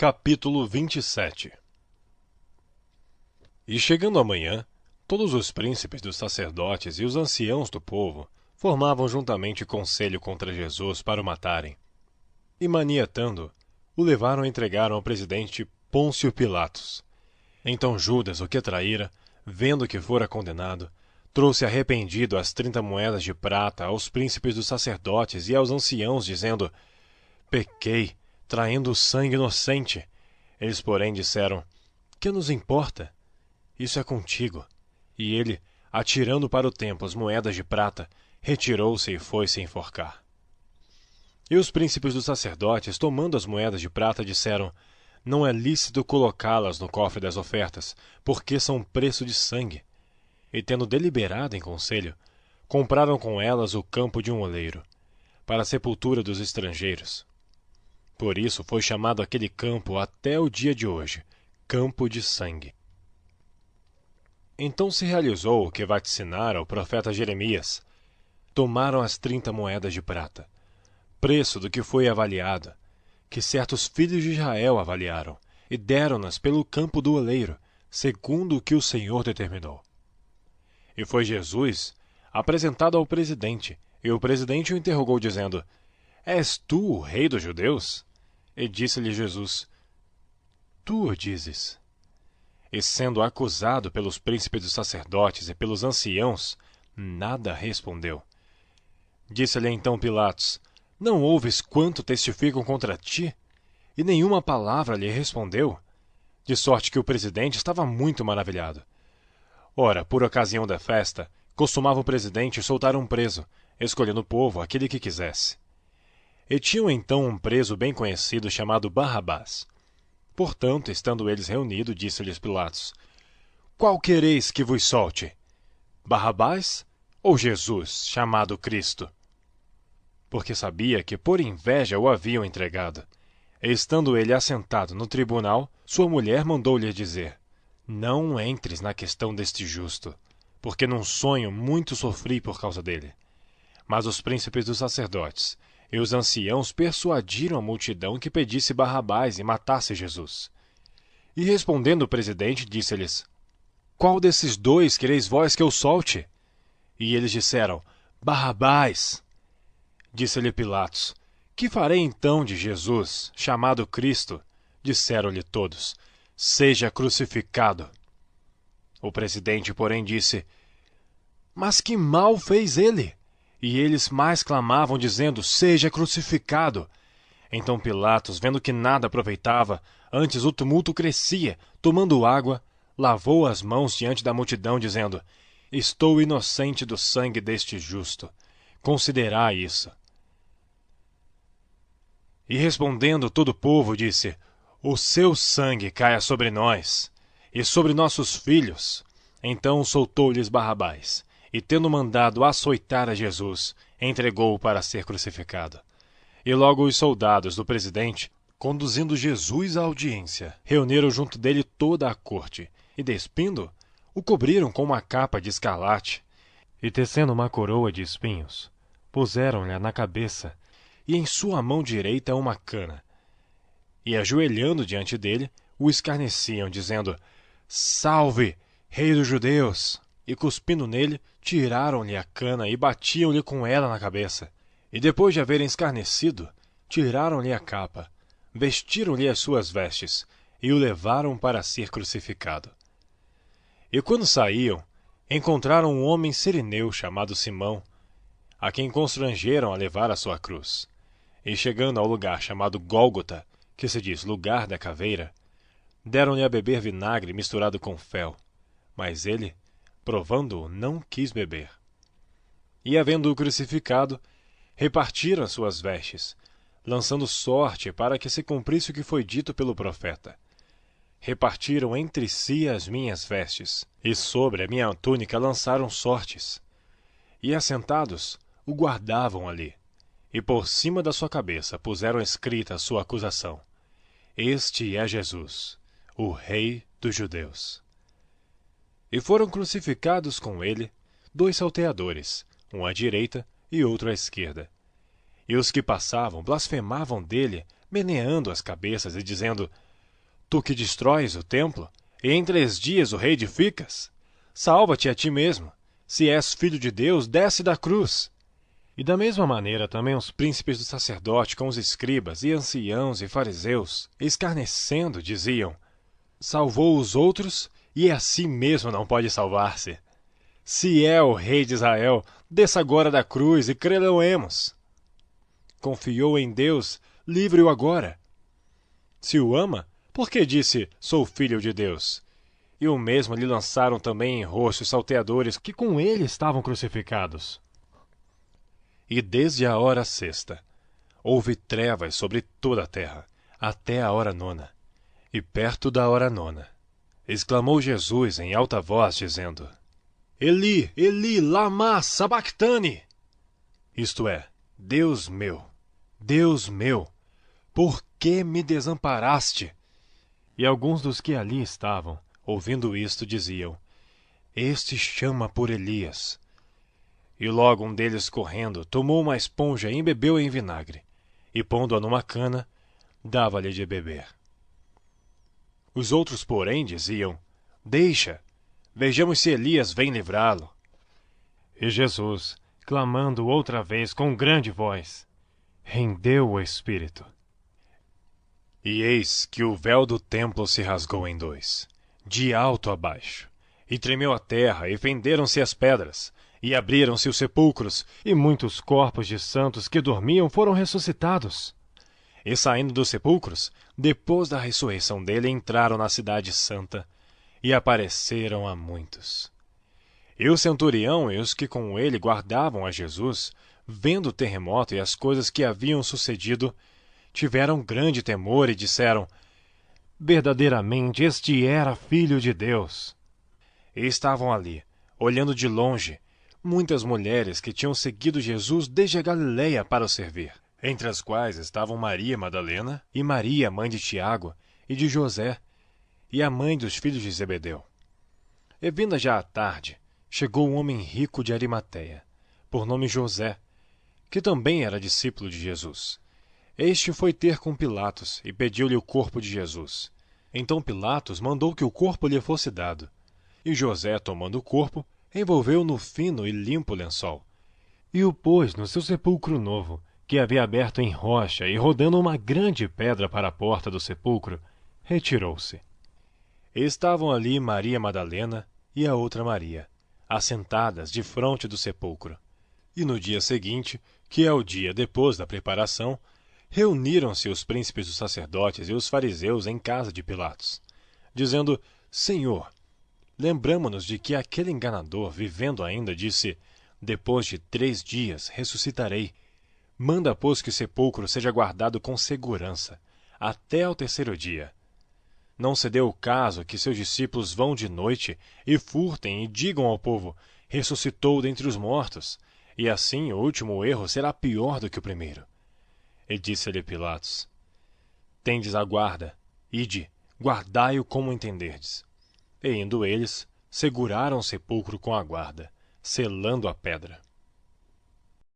Capítulo 27. E chegando a manhã, todos os príncipes dos sacerdotes e os anciãos do povo formavam juntamente conselho contra Jesus para o matarem. E manietando, o levaram e entregaram ao presidente Pôncio Pilatos. Então Judas, o que traíra, vendo que fora condenado, trouxe arrependido as 30 moedas de prata aos príncipes dos sacerdotes e aos anciãos, dizendo: Pequei, traindo o sangue inocente. Eles, porém, disseram: Que nos importa? Isso é contigo. E ele, atirando para o templo as moedas de prata, retirou-se e foi-se enforcar. E os príncipes dos sacerdotes, tomando as moedas de prata, disseram: Não é lícito colocá-las no cofre das ofertas, porque são preço de sangue. E tendo deliberado em conselho, compraram com elas o campo de um oleiro, para a sepultura dos estrangeiros. Por isso foi chamado aquele campo até o dia de hoje, Campo de Sangue. Então se realizou o que vaticinara o profeta Jeremias. Tomaram as 30 moedas de prata, preço do que foi avaliado, que certos filhos de Israel avaliaram, e deram-nas pelo campo do oleiro, segundo o que o Senhor determinou. E foi Jesus apresentado ao presidente, e o presidente o interrogou, dizendo: És tu o rei dos judeus? E disse-lhe Jesus: Tu o dizes. E sendo acusado pelos príncipes dos sacerdotes e pelos anciãos, nada respondeu. Disse-lhe então Pilatos: Não ouves quanto testificam contra ti? E nenhuma palavra lhe respondeu, de sorte que o presidente estava muito maravilhado. Ora, por ocasião da festa, costumava o presidente soltar um preso, escolhendo o povo aquele que quisesse. E tinham então um preso bem conhecido chamado Barrabás. Portanto, estando eles reunidos, disse-lhes Pilatos: Qual quereis que vos solte? Barrabás ou Jesus, chamado Cristo? Porque sabia que por inveja o haviam entregado. E estando ele assentado no tribunal, sua mulher mandou-lhe dizer: Não entres na questão deste justo, porque num sonho muito sofri por causa dele. Mas os príncipes dos sacerdotes e os anciãos persuadiram a multidão que pedisse Barrabás e matasse Jesus. E respondendo o presidente, disse-lhes: Qual desses dois quereis vós que eu solte? E eles disseram: Barrabás. Disse-lhe Pilatos: Que farei então de Jesus, chamado Cristo? Disseram-lhe todos: Seja crucificado. O presidente, porém, disse: Mas que mal fez ele? E eles mais clamavam, dizendo: Seja crucificado. Então Pilatos, vendo que nada aproveitava, antes o tumulto crescia, tomando água, lavou as mãos diante da multidão, dizendo: Estou inocente do sangue deste justo. Considerai isso. E respondendo todo o povo, disse: O seu sangue caia sobre nós e sobre nossos filhos. Então soltou-lhes Barrabás, e tendo mandado açoitar a Jesus, entregou-o para ser crucificado. E logo os soldados do presidente, conduzindo Jesus à audiência, reuniram junto dele toda a corte, e despindo, o cobriram com uma capa de escarlate, e tecendo uma coroa de espinhos, puseram-lhe na cabeça, e em sua mão direita uma cana. E ajoelhando diante dele, o escarneciam, dizendo: Salve, rei dos judeus! E cuspindo nele, tiraram-lhe a cana e batiam-lhe com ela na cabeça. E depois de haverem escarnecido, tiraram-lhe a capa, vestiram-lhe as suas vestes, e o levaram para ser crucificado. E quando saíam, encontraram um homem sirineu chamado Simão, a quem constrangeram a levar a sua cruz. E chegando ao lugar chamado Gólgota, que se diz lugar da caveira, deram-lhe a beber vinagre misturado com fel, mas ele, provando-o, não quis beber. E, havendo-o crucificado, repartiram as suas vestes, lançando sorte para que se cumprisse o que foi dito pelo profeta. Repartiram entre si as minhas vestes, e sobre a minha túnica lançaram sortes. E, assentados, o guardavam ali, e por cima da sua cabeça puseram escrita a sua acusação: Este é Jesus, o Rei dos Judeus. E foram crucificados com ele 2 salteadores, um à direita e outro à esquerda. E os que passavam blasfemavam dele, meneando as cabeças e dizendo: Tu que destróis o templo, e em 3 dias o reedificas? Salva-te a ti mesmo. Se és filho de Deus, desce da cruz. E da mesma maneira também os príncipes do sacerdote com os escribas e anciãos e fariseus, escarnecendo, diziam: salvou os outros e a si mesmo não pode salvar-se. Se é o rei de Israel, desça agora da cruz e crê-lo-emos. Confiou em Deus, livre-o agora. Se o ama, por que disse, sou filho de Deus? E o mesmo lhe lançaram também em rosto os salteadores que com ele estavam crucificados. E desde a hora 6ª, houve trevas sobre toda a terra, até a hora 9ª. E perto da hora 9ª, exclamou Jesus em alta voz, dizendo: Eli, Eli, lama sabactani! Isto é, Deus meu, por que me desamparaste? E alguns dos que ali estavam, ouvindo isto, diziam: este chama por Elias. E logo um deles, correndo, tomou uma esponja e embebeu em vinagre, e pondo-a numa cana, dava-lhe de beber. Os outros, porém, diziam: deixa, vejamos se Elias vem livrá-lo. E Jesus, clamando outra vez com grande voz, rendeu o espírito. E eis que o véu do templo se rasgou em 2, de alto a baixo, e tremeu a terra, e fenderam-se as pedras, e abriram-se os sepulcros, e muitos corpos de santos que dormiam foram ressuscitados. E saindo dos sepulcros, depois da ressurreição dele, entraram na cidade santa, e apareceram a muitos. E o centurião e os que com ele guardavam a Jesus, vendo o terremoto e as coisas que haviam sucedido, tiveram grande temor e disseram: verdadeiramente este era filho de Deus. E estavam ali, olhando de longe, muitas mulheres que tinham seguido Jesus desde a Galileia para o servir, entre as quais estavam Maria Madalena e Maria, mãe de Tiago e de José, e a mãe dos filhos de Zebedeu. E vinda já a tarde, chegou um homem rico de Arimateia, por nome José, que também era discípulo de Jesus. Este foi ter com Pilatos e pediu-lhe o corpo de Jesus. Então Pilatos mandou que o corpo lhe fosse dado. E José, tomando o corpo, envolveu-o no fino e limpo lençol, e o pôs no seu sepulcro novo, que havia aberto em rocha, e rodando uma grande pedra para a porta do sepulcro, retirou-se. Estavam ali Maria Madalena e a outra Maria, assentadas defronte do sepulcro. E no dia seguinte, que é o dia depois da preparação, reuniram-se os príncipes dos sacerdotes e os fariseus em casa de Pilatos, dizendo: Senhor, lembramo-nos de que aquele enganador, vivendo ainda, disse: depois de 3 dias ressuscitarei. Manda, pois, que o sepulcro seja guardado com segurança, até ao 3º dia. Não se dê o caso que seus discípulos vão de noite e furtem e digam ao povo: ressuscitou dentre os mortos, e assim o último erro será pior do que o primeiro. E disse-lhe Pilatos: tendes a guarda, ide, guardai-o como entenderdes. E indo eles, seguraram o sepulcro com a guarda, selando a pedra.